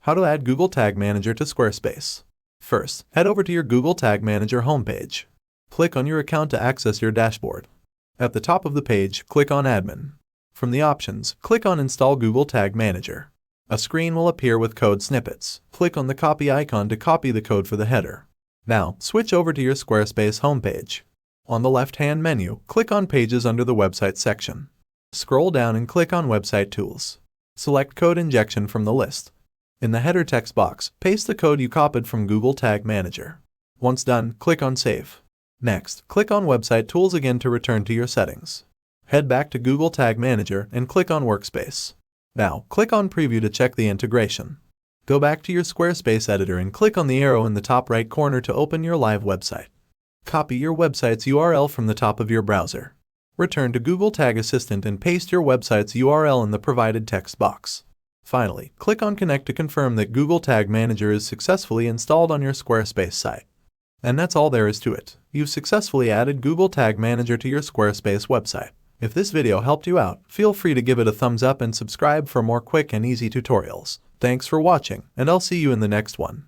How to add Google Tag Manager to Squarespace. First, head over to your Google Tag Manager homepage. Click on your account to access your dashboard. At the top of the page, click on Admin. From the options, click on Install Google Tag Manager. A screen will appear with code snippets. Click on the copy icon to copy the code for the header. Now, switch over to your Squarespace homepage. On the left-hand menu, click on Pages under the Website section. Scroll down and click on Website Tools. Select Code Injection from the list. In the header text box, paste the code you copied from Google Tag Manager. Once done, click on Save. Next, click on Website Tools again to return to your settings. Head back to Google Tag Manager and click on Workspace. Now, click on Preview to check the integration. Go back to your Squarespace editor and click on the arrow in the top right corner to open your live website. Copy your website's URL from the top of your browser. Return to Google Tag Assistant and paste your website's URL in the provided text box. Finally, click on Connect to confirm that Google Tag Manager is successfully installed on your Squarespace site. And that's all there is to it. You've successfully added Google Tag Manager to your Squarespace website. If this video helped you out, feel free to give it a thumbs up and subscribe for more quick and easy tutorials. Thanks for watching, and I'll see you in the next one.